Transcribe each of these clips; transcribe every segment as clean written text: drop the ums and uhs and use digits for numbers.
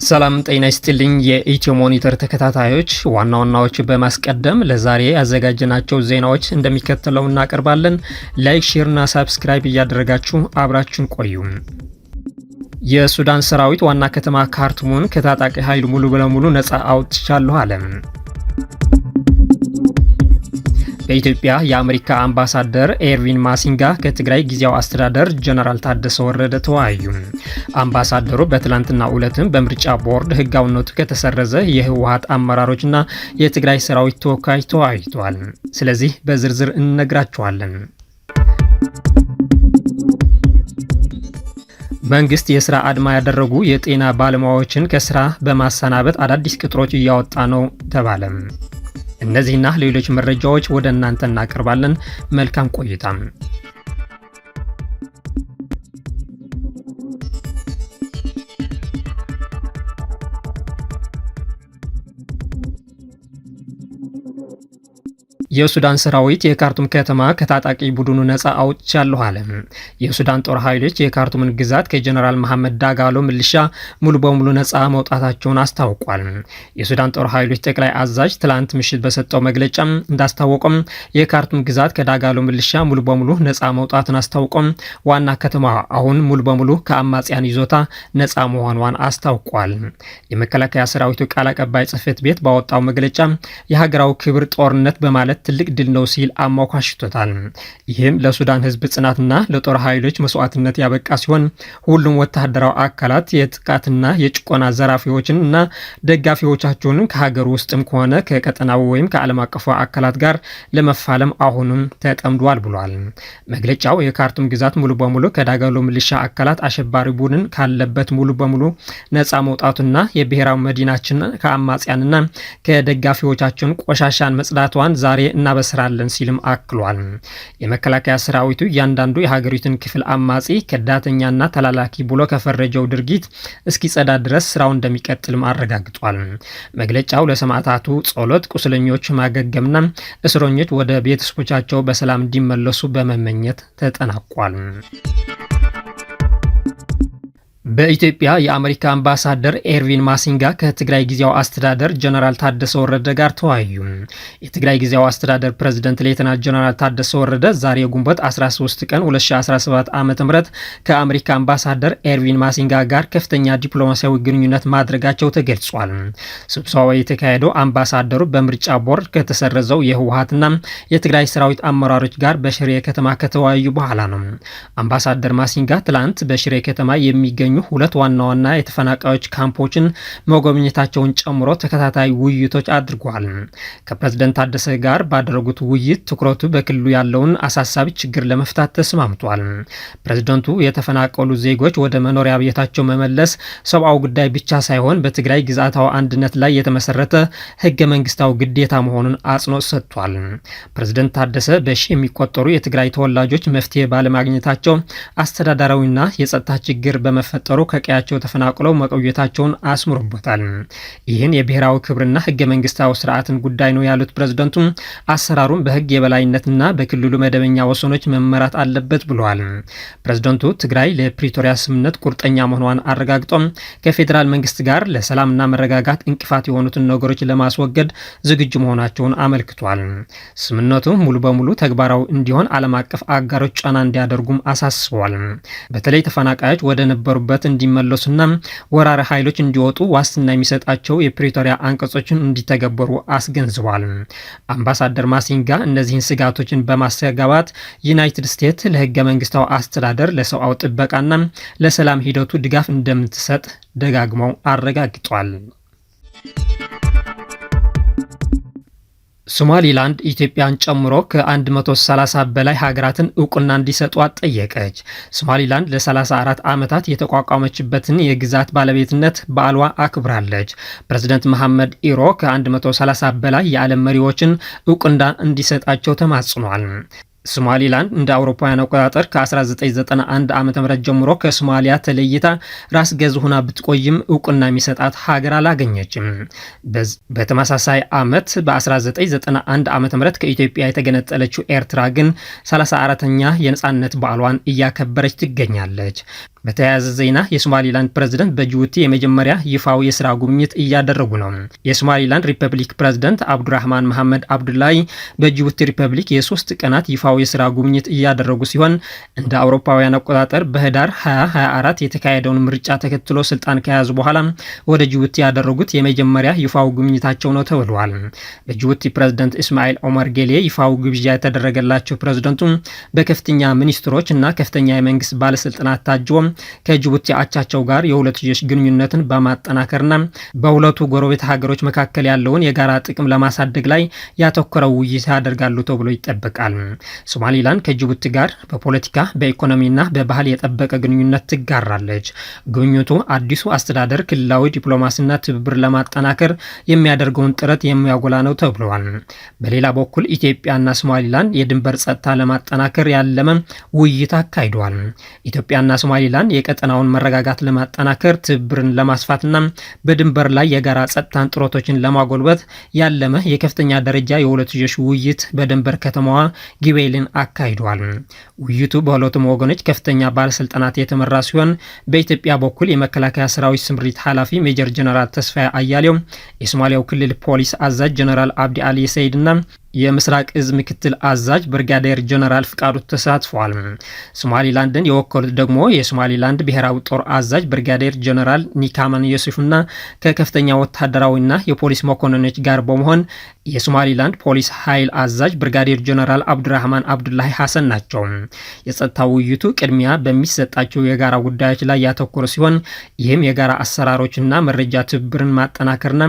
ሰላም ጤና ይስጥልኝ የኢትዮ ሞኒተር ተከታታዮች፣ ዋና ዋናዎች በማስቀደም ለዛሬ ያዘጋጀናቸው ዜናዎች እንደሚከተለው እናቀርባለን። ላይክ፣ ሼር እና ሰብስክራይብ እያደረጋችሁ አብራችሁን ቆዩ። የሱዳን ሰራዊት ዋና ከተማ ካርቱምን ከታጣቂ ኃይል ሙሉ በሙሉ ነፃ አውጥቻለሁ አለ። በኢትዮጵያ የአሜሪካ አምባሳደር ኤርቪን ማሲንጋ ከትግራይ ጊዜያዊ አስተዳደር ጀነራል ታደሰ ወረደ ተወያዩ። አምባሳደሩ በትላንትናው ዕለትም በምርጫ ቦርድ ህጋዊነቱ ከተሰረዘ የህወሓት አመራሮችና የትግራይ ሰራዊት ተወካዮች ተወያይተዋል። ስለዚህ በዝርዝር እንነግራቸዋለን። መንግስት የስራ አድማ ያደረጉ የጤና ባለሙያዎችን ከስራ በማሰናበት አዳዲስ ቅጥሮች እያወጣ ነው ተባለ። እነዚህና ሌሎች መረጃዎች ወደ እናንተ እናቀርባለን። መልካም ቆይታ። የሱዳን ሰራዊት የካርቱም ከተማ ከታጣቂ ቡድኑ ነፃ አውጥቻለሁ አለ። የሱዳን ጦር ኃይሎች የካርቱምን ግዛት ከጀነራል መሐመድ ዳጋሎ ሚሊሻ ሙሉ በሙሉ ነፃ መውጣታቸውን አስታውቋል። የሱዳን ጦር ኃይሎች ጠቅላይ አዛዥ ትላንት ምሽት በሰጠው መግለጫ እንዳስታወቀም የካርቱም ግዛት ከዳጋሎ ሚሊሻ ሙሉ በሙሉ ነፃ መውጣቱን አስታውቆም ዋና ከተማ አሁን ሙሉ በሙሉ ከአማጽያን ይዞታ ነፃ መሆኗን አስታውቋል። የመከላከያ ሰራዊቱ ቃል አቀባይ ጽሕፈት ቤት ባወጣው መግለጫ የሀገራዊ ክብር ጦርነት በማለት ትልቅ ድል ነው ሲል አሞካሽቶታል። ይህም ለሱዳን ህዝብ ጽናትና ለጦር ኃይሎች መስዋዕትነት ያበቃ ሲሆን ሁሉም ወታደራዊ አካላት የጥቃትና የጭቆና ዘራፊዎችን እና ደጋፊዎቻቸውን ከሀገር ውስጥም ከሆነ ከቀጠናው ወይም ከዓለም አቀፉ አካላት ጋር ለመፋለም አሁንም ተጠምዷል ብሏል። መግለጫው የካርቱም ግዛት ሙሉ በሙሉ ከዳጋሎ ሚሊሻ አካላት አሸባሪ ቡድን ካለበት ሙሉ በሙሉ ነፃ መውጣቱና የብሔራዊ መዲናችን ከአማጽያንና ከደጋፊዎቻችን ቆሻሻን መጽዳቷን ዛሬ እናበስራለን ሲልም አክሏል። የመከላከያ ሰራዊቱ እያንዳንዱ የሀገሪቱን ክፍል አማጺ ከዳተኛና ተላላኪ ብሎ ከፈረጀው ድርጊት እስኪጸዳ ድረስ ስራው እንደሚቀጥልም አረጋግጧል። መግለጫው ለሰማዕታቱ ጸሎት፣ ቁስለኞች ማገገምና እስረኞች ወደ ቤተሰቦቻቸው በሰላም እንዲመለሱ በመመኘት ተጠናቋል። በኢትዮጵያ የአሜሪካ አምባሳደር ኤርቪን ማሲንጋ ከትግራይ ጊዜያዊ አስተዳደር ጀነራል ታደሰ ወረደ ጋር ተወያዩ። የትግራይ ጊዜያዊ አስተዳደር ፕሬዝዳንት ሌተናንት ጀነራል ታደሰ ወረደ ዛሬ ግንቦት 13 ቀን 2017 ዓ.ም ከአሜሪካ አምባሳደር ኤርቪን ማሲንጋ ጋር ከፍተኛ ዲፕሎማሲያዊ ግንኙነት ማድረጋቸው ተገልጿል። ስብሰባው የተካሄደው አምባሳደሩ በምርጫ ቦርድ ከተሰረዘው የህወሓትና የትግራይ ሰራዊት አመራሮች ጋር በሽሬ ከተማ ከተወያዩ በኋላ ነው። አምባሳደር ማሲንጋ ትላንት በሽሬ ከተማ የሚገኙ ሁለት ዋና ዋና የተፈናቃዮች ካምፖችን መጎብኘታቸውን ጨምሮ ተከታታይ ውይይቶች አድርጓል። ከፕሬዝዳንት ታደሰ ጋር ባደረጉት ውይይት ትኩረቱ በክልሉ ያለውን አሳሳቢ ችግር ለመፍታት ተስማምቷል። ፕሬዝዳንቱ የተፈናቀሉ ዜጎች ወደ መኖሪያ ቤታቸው መመለስ ሰብአዊ ጉዳይ ብቻ ሳይሆን በትግራይ ግዛታዊ አንድነት ላይ የተመሰረተ ህገ መንግስታዊ ግዴታ መሆኑን አጽንኦት ሰጥቷል። ፕሬዝዳንት ታደሰ በሺ የሚቆጠሩ የትግራይ ተወላጆች መፍትሄ ባለማግኘታቸው አስተዳደራዊና የጸጥታ ችግር በመፈጠሩ ከቀያቸው ተፈናቅለው መቆየታቸውን አስምሮበታል። ይህን የብሔራዊ ክብርና ህገ መንግስታዊ ስርዓትን ጉዳይ ነው ያሉት ፕሬዝዳንቱ አሰራሩን በህግ የበላይነትና በክልሉ መደበኛ ወሰኖች መመራት አለበት ብለዋል። ፕሬዝዳንቱ ትግራይ ለፕሪቶሪያ ስምምነት ቁርጠኛ መሆኗን አረጋግጦም ከፌዴራል መንግስት ጋር ለሰላምና መረጋጋት እንቅፋት የሆኑትን ነገሮች ለማስወገድ ዝግጁ መሆናቸውን አመልክቷል። ስምምነቱ ሙሉ በሙሉ ተግባራዊ እንዲሆን ዓለም አቀፍ አጋሮች ጫና እንዲያደርጉም አሳስበዋል። በተለይ ተፈናቃዮች ወደ ነበሩበት እንዲመለሱና ወራሪ ኃይሎች እንዲወጡ ዋስትና የሚሰጣቸው የፕሪቶሪያ አንቀጾችን እንዲተገበሩ አስገንዝቧል። አምባሳደር ማሲንጋ እነዚህን ስጋቶችን በማስተጋባት ዩናይትድ ስቴትስ ለህገ መንግስታዊ አስተዳደር፣ ለሰብአዊ ጥበቃና ለሰላም ሂደቱ ድጋፍ እንደምትሰጥ ደጋግመው አረጋግጧል። ሶማሊላንድ ኢትዮጵያን ጨምሮ ከ130 በላይ ሀገራትን እውቅና እንዲሰጧት ጠየቀች። ሶማሊላንድ ለ34 ዓመታት የተቋቋመችበትን የግዛት ባለቤትነት በዓሏ አክብራለች። ፕሬዝዳንት መሐመድ ኢሮ ከ130 በላይ የዓለም መሪዎችን እውቅና እንዲሰጣቸው ተማጽኗል። ሶማሊላንድ እንደ አውሮፓውያን አቆጣጠር ከ1991 ዓ.ም ጀምሮ ከሶማሊያ ተለይታ ራስ ገዝ ሆና ብትቆይም እውቅና የሚሰጣት ሀገር አላገኘችም። በተመሳሳይ ዓመት በ1991 ዓ.ም ከኢትዮጵያ የተገነጠለችው ኤርትራ ግን 34ኛ የነጻነት በዓሏን እያከበረች ትገኛለች። በተያያዘ ዜና የሶማሊላንድ ፕሬዝደንት በጅቡቲ የመጀመሪያ ይፋዊ የስራ ጉብኝት እያደረጉ ነው። የሶማሊላንድ ሪፐብሊክ ፕሬዝደንት አብዱራህማን መሐመድ አብዱላይ በጅቡቲ ሪፐብሊክ የ3 ቀናት ይፋዊ የስራ ጉብኝት እያደረጉ ሲሆን እንደ አውሮፓውያን አቆጣጠር በህዳር 2024 የተካሄደውን ምርጫ ተከትሎ ስልጣን ከያዙ በኋላ ወደ ጅቡቲ ያደረጉት የመጀመሪያ ይፋዊ ጉብኝታቸው ነው ተብሏል። በጅቡቲ ፕሬዝደንት ኢስማኤል ኦመር ጌሌ ይፋዊ ግብዣ የተደረገላቸው ፕሬዝደንቱ በከፍተኛ ሚኒስትሮች እና ከፍተኛ የመንግስት ባለስልጣናት ታጅቦ ከጅቡቲ አቻቸው ጋር የሁለትዮሽ ግንኙነትን በማጠናከርና በሁለቱ ጎረቤት ሀገሮች መካከል ያለውን የጋራ ጥቅም ለማሳደግ ላይ ያተኮረው ውይይት ያደርጋሉ ተብሎ ይጠበቃል። ሶማሊላንድ ከጅቡቲ ጋር በፖለቲካ በኢኮኖሚና በባህል የጠበቀ ግንኙነት ትጋራለች። ግንኙነቱ አዲሱ አስተዳደር ክልላዊ ዲፕሎማሲና ትብብር ለማጠናከር የሚያደርገውን ጥረት የሚያጎላ ነው ተብሏል። በሌላ በኩል ኢትዮጵያና ሶማሊላንድ የድንበር ጸጥታ ለማጠናከር ያለመ ውይይት አካሂደዋል። ኢትዮጵያና ሶማሊላንድ የቀጠናውን መረጋጋት ለማጠናከር ትብብርን ለማስፋትና በድንበር ላይ የጋራ ጸጥታን ጥረቶችን ለማጎልበት ያለመ የከፍተኛ ደረጃ የሁለትዮሽ ውይይት በድንበር ከተማዋ ጊቤልን አካሂደዋል። ውይይቱ በሁለቱም ወገኖች ከፍተኛ ባለስልጣናት የተመራ ሲሆን በኢትዮጵያ በኩል የመከላከያ ሰራዊት ስምሪት ኃላፊ ሜጀር ጀነራል ተስፋዬ አያሌው፣ የሶማሊያው ክልል ፖሊስ አዛዥ ጀነራል አብዲ አሊ ሰይድና የምስራቅ እዝ ምክትል አዛዥ ብርጋዴር ጀነራል ፍቃዱ ተሳትፈዋል። ሶማሊላንድን የወከሉት ደግሞ የሶማሊላንድ ብሔራዊ ጦር አዛዥ ብርጋዴር ጀነራል ኒካማን ዩሱፍና ከከፍተኛ ወታደራዊና የፖሊስ መኮንኖች ጋር በመሆን የሶማሊላንድ ፖሊስ ኃይል አዛዥ ብርጋዴር ጀነራል አብዱራህማን አብዱላሂ ሐሰን ናቸው። የጸጥታ ውይይቱ ቅድሚያ በሚሰጣቸው የጋራ ጉዳዮች ላይ ያተኮረ ሲሆን ይህም የጋራ አሰራሮችና መረጃ ትብብርን ማጠናከርና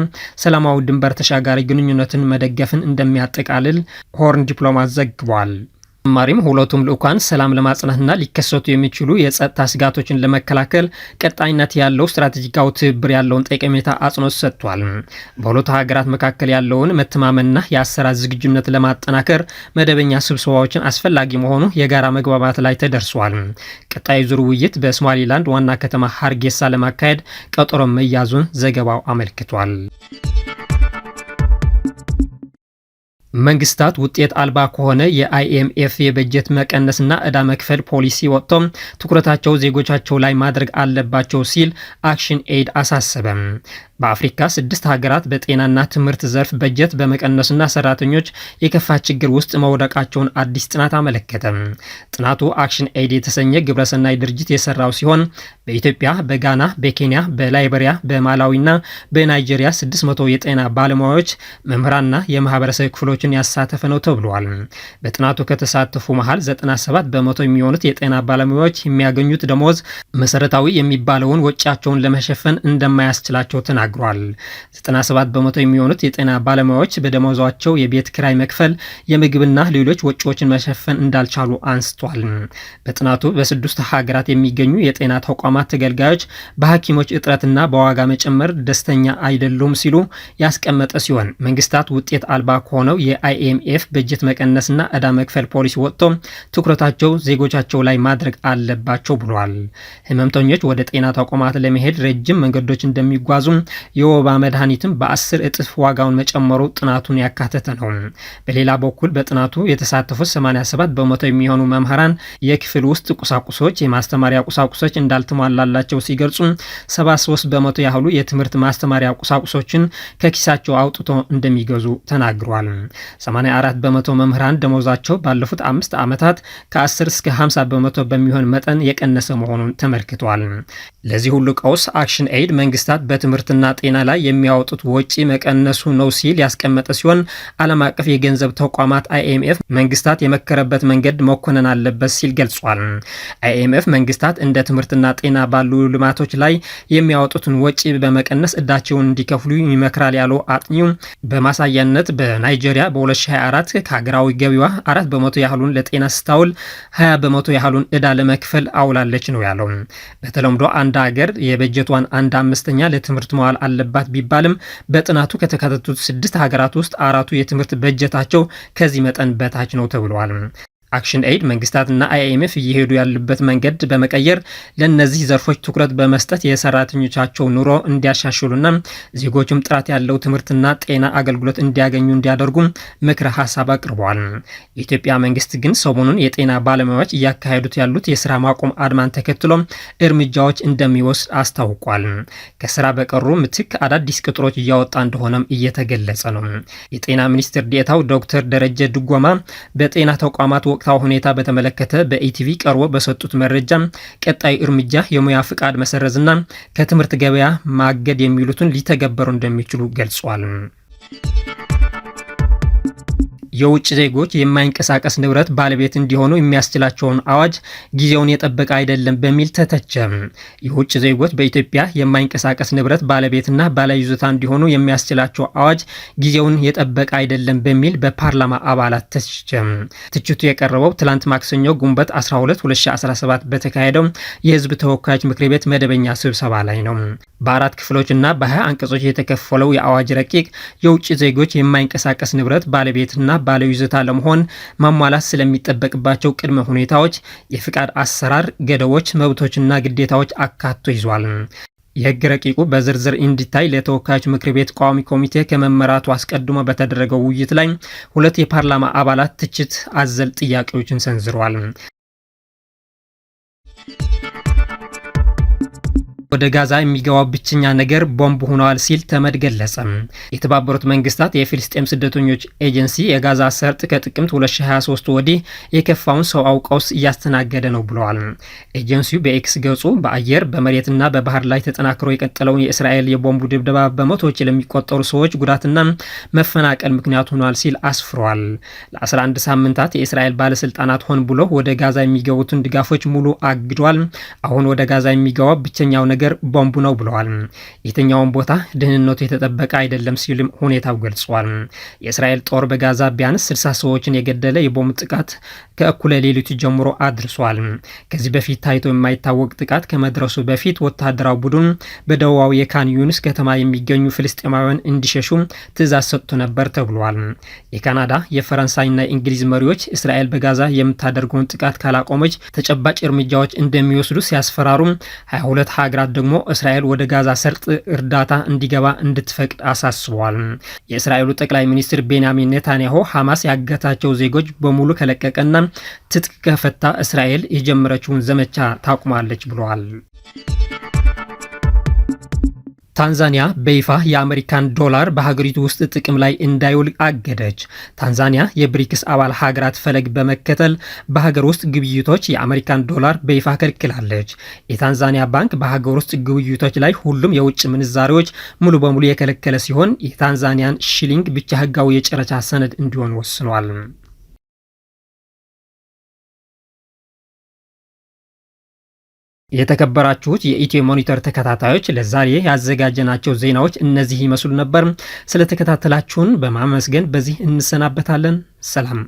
ሰላማዊ ድንበር ተሻጋሪ ግንኙነትን መደገፍን እንደሚያጠቃልል ሆርን ዲፕሎማት ዘግቧል። ተጨማሪም ሁለቱም ልዑካን ሰላም ለማጽናትና ሊከሰቱ የሚችሉ የጸጥታ ስጋቶችን ለመከላከል ቀጣይነት ያለው ስትራቴጂካዊ ትብብር ያለውን ጠቀሜታ አጽንኦት ሰጥቷል። በሁለቱ ሀገራት መካከል ያለውን መተማመንና የአሰራር ዝግጁነት ለማጠናከር መደበኛ ስብሰባዎችን አስፈላጊ መሆኑ የጋራ መግባባት ላይ ተደርሷል። ቀጣይ ዙር ውይይት በሶማሊላንድ ዋና ከተማ ሀርጌሳ ለማካሄድ ቀጠሮ መያዙን ዘገባው አመልክቷል። መንግስታት ውጤት አልባ ከሆነ የአይኤምኤፍ የበጀት መቀነስና ዕዳ መክፈል ፖሊሲ ወጥቶ ትኩረታቸው ዜጎቻቸው ላይ ማድረግ አለባቸው ሲል አክሽን ኤድ አሳሰበም። በአፍሪካ 6 ሀገራት በጤናና ትምህርት ዘርፍ በጀት በመቀነስና ሰራተኞች የከፋ ችግር ውስጥ መውደቃቸውን አዲስ ጥናት አመለከተ። ጥናቱ አክሽን ኤድ የተሰኘ ግብረሰናይ ድርጅት የሰራው ሲሆን በኢትዮጵያ፣ በጋና፣ በኬንያ፣ በላይቤሪያ፣ በማላዊና በናይጄሪያ 600 የጤና ባለሙያዎች፣ መምህራንና የማህበረሰብ ክፍሎችን ያሳተፈ ነው ተብሏል። በጥናቱ ከተሳተፉ መሃል 97 በመቶ የሚሆኑት የጤና ባለሙያዎች የሚያገኙት ደሞዝ መሰረታዊ የሚባለውን ወጪያቸውን ለመሸፈን እንደማያስችላቸው ተናግረዋል። 97 በመቶ የሚሆኑት የጤና ባለሙያዎች በደሞዛቸው የቤት ኪራይ መክፈል፣ የምግብና ሌሎች ወጪዎችን መሸፈን እንዳልቻሉ አንስቷል። በጥናቱ በ6 ሀገራት የሚገኙ የጤና ተቋማት ተገልጋዮች በሐኪሞች እጥረትና በዋጋ መጨመር ደስተኛ አይደሉም ሲሉ ያስቀመጠ ሲሆን መንግስታት ውጤት አልባ ከሆነው የአይኤምኤፍ በጀት መቀነስና ዕዳ መክፈል ፖሊሲ ወጥቶ ትኩረታቸው ዜጎቻቸው ላይ ማድረግ አለባቸው ብሏል። ህመምተኞች ወደ ጤና ተቋማት ለመሄድ ረጅም መንገዶች እንደሚጓዙ፣ የወባ መድኃኒትም በ10 እጥፍ ዋጋውን መጨመሩ ጥናቱን ያካተተ ነው። በሌላ በኩል በጥናቱ የተሳተፉት 87 በመቶ የሚሆኑ መምህራን የክፍል ውስጥ ቁሳቁሶች፣ የማስተማሪያ ቁሳቁሶች እንዳልተሟላላቸው ሲገልጹ 73 በመቶ ያህሉ የትምህርት ማስተማሪያ ቁሳቁሶችን ከኪሳቸው አውጥቶ እንደሚገዙ ተናግሯል። 84 በመቶ መምህራን ደሞዛቸው ባለፉት 5 ዓመታት ከ10 እስከ 50 በመቶ በሚሆን መጠን የቀነሰ መሆኑን ተመልክቷል። ለዚህ ሁሉ ቀውስ አክሽን ኤድ መንግስታት በትምህርትና ጤና ላይ የሚያወጡት ወጪ መቀነሱ ነው ሲል ያስቀመጠ ሲሆን ዓለም አቀፍ የገንዘብ ተቋማት አይኤምኤፍ መንግስታት የመከረበት መንገድ መኮነን አለበት ሲል ገልጿል። አይኤምኤፍ መንግስታት እንደ ትምህርትና ጤና ባሉ ልማቶች ላይ የሚያወጡትን ወጪ በመቀነስ እዳቸውን እንዲከፍሉ ይመክራል ያለው አጥኚው በማሳያነት በናይጄሪያ በ2024 ከሀገራዊ ገቢዋ 4 በመቶ ያህሉን ለጤና ስታውል 20 በመቶ ያህሉን ዕዳ ለመክፈል አውላለች ነው ያለው። በተለምዶ አንድ ሀገር የበጀቷን 1/5 ለትምህርት መዋል አለባት ቢባልም በጥናቱ ከተካተቱት 6 ሀገራት ውስጥ 4ቱ የትምህርት በጀታቸው ከዚህ መጠን በታች ነው ተብሏል። አክሽን ኤድ መንግስታትና አይኤምኤፍ እየሄዱ ያሉበት መንገድ በመቀየር ለነዚህ ዘርፎች ትኩረት በመስጠት የሰራተኞቻቸው ኑሮ እንዲያሻሽሉና ዜጎችም ጥራት ያለው ትምህርትና ጤና አገልግሎት እንዲያገኙ እንዲያደርጉ ምክረ ሀሳብ አቅርበዋል። የኢትዮጵያ መንግስት ግን ሰሞኑን የጤና ባለሙያዎች እያካሄዱት ያሉት የስራ ማቆም አድማን ተከትሎ እርምጃዎች እንደሚወስድ አስታውቋል። ከስራ በቀሩ ምትክ አዳዲስ ቅጥሮች እያወጣ እንደሆነም እየተገለጸ ነው። የጤና ሚኒስትር ዴኤታው ዶክተር ደረጀ ድጎማ በጤና ተቋማት ወቅታዊ ሁኔታ በተመለከተ በኢቲቪ ቀርቦ በሰጡት መረጃ ቀጣይ እርምጃ የሙያ ፍቃድ መሰረዝና ከትምህርት ገበያ ማገድ የሚሉትን ሊተገበሩ እንደሚችሉ ገልጿል። የውጭ ዜጎች የማይንቀሳቀስ ንብረት ባለቤት እንዲሆኑ የሚያስችላቸውን አዋጅ ጊዜውን የጠበቀ አይደለም በሚል ተተቸ። የውጭ ዜጎች በኢትዮጵያ የማይንቀሳቀስ ንብረት ባለቤትና ባለይዞታ እንዲሆኑ የሚያስችላቸው አዋጅ ጊዜውን የጠበቀ አይደለም በሚል በፓርላማ አባላት ተቸ። ትችቱ የቀረበው ትላንት ማክሰኞ ግንቦት 12 2017 በተካሄደው የህዝብ ተወካዮች ምክር ቤት መደበኛ ስብሰባ ላይ ነው። በ4 ክፍሎችና በ20 አንቀጾች የተከፈለው የአዋጅ ረቂቅ የውጭ ዜጎች የማይንቀሳቀስ ንብረት ባለቤትና ባለይዞታ ለመሆን ማሟላት ስለሚጠበቅባቸው ቅድመ ሁኔታዎች፣ የፍቃድ አሰራር ገደቦች፣ መብቶችና ግዴታዎች አካቶ ይዟል። የህግ ረቂቁ በዝርዝር እንዲታይ ለተወካዮች ምክር ቤት ቋሚ ኮሚቴ ከመመራቱ አስቀድሞ በተደረገው ውይይት ላይ 2 የፓርላማ አባላት ትችት አዘል ጥያቄዎችን ሰንዝረዋል። ወደ ጋዛ የሚገባው ብቸኛ ነገር ቦምብ ሆኗል ሲል ተመድ ገለጸ። የተባበሩት መንግስታት የፊልስጤም ስደተኞች ኤጀንሲ የጋዛ ሰርጥ ከጥቅምት 2023 ወዲህ የከፋውን ሰብአዊ ቀውስ እያስተናገደ ነው ብለዋል። ኤጀንሲው በኤክስ ገጹ በአየር በመሬትና በባህር ላይ ተጠናክሮ የቀጠለውን የእስራኤል የቦምቡ ድብደባ በመቶዎች ለሚቆጠሩ ሰዎች ጉዳትና መፈናቀል ምክንያት ሆኗል ሲል አስፍሯል። ለ11 ሳምንታት የእስራኤል ባለስልጣናት ሆን ብሎ ወደ ጋዛ የሚገቡትን ድጋፎች ሙሉ አግዷል። አሁን ወደ ጋዛ የሚገባው ብቸኛው ነገር ቦምቡ ነው ብለዋል። የትኛውን ቦታ ደህንነቱ የተጠበቀ አይደለም ሲልም ሁኔታው ገልጿል። የእስራኤል ጦር በጋዛ ቢያንስ 60 ሰዎችን የገደለ የቦምብ ጥቃት ከእኩለ ሌሊቱ ጀምሮ አድርሷል። ከዚህ በፊት ታይቶ የማይታወቅ ጥቃት ከመድረሱ በፊት ወታደራዊ ቡድን በደቡባዊ የካን ዩኒስ ከተማ የሚገኙ ፍልስጤማውያን እንዲሸሹ ትዕዛዝ ሰጥቶ ነበር ተብሏል። የካናዳ የፈረንሳይና የእንግሊዝ መሪዎች እስራኤል በጋዛ የምታደርገውን ጥቃት ካላቆመች ተጨባጭ እርምጃዎች እንደሚወስዱ ሲያስፈራሩ 22 ሀገራት ደግሞ እስራኤል ወደ ጋዛ ሰርጥ እርዳታ እንዲገባ እንድትፈቅድ አሳስበዋል። የእስራኤሉ ጠቅላይ ሚኒስትር ቤንያሚን ኔታንያሁ ሐማስ ያገታቸው ዜጎች በሙሉ ከለቀቀና ትጥቅ ከፈታ እስራኤል የጀመረችውን ዘመቻ ታቁማለች ብለዋል። ታንዛኒያ በይፋ የአሜሪካን ዶላር በሀገሪቱ ውስጥ ጥቅም ላይ እንዳይውል አገደች። ታንዛኒያ የብሪክስ አባል ሀገራት ፈለግ በመከተል በሀገር ውስጥ ግብይቶች የአሜሪካን ዶላር በይፋ ከልክላለች። የታንዛኒያ ባንክ በሀገር ውስጥ ግብይቶች ላይ ሁሉም የውጭ ምንዛሬዎች ሙሉ በሙሉ የከለከለ ሲሆን የታንዛኒያን ሺሊንግ ብቻ ህጋዊ የጨረታ ሰነድ እንዲሆን ወስኗል። የተከበራችሁት የኢትዮ ሞኒተር ተከታታዮች ለዛሬ ያዘጋጀናቸው ዜናዎች እነዚህ ይመስሉ ነበር። ስለተከታተላችሁን በማመስገን በዚህ እንሰናበታለን። ሰላም።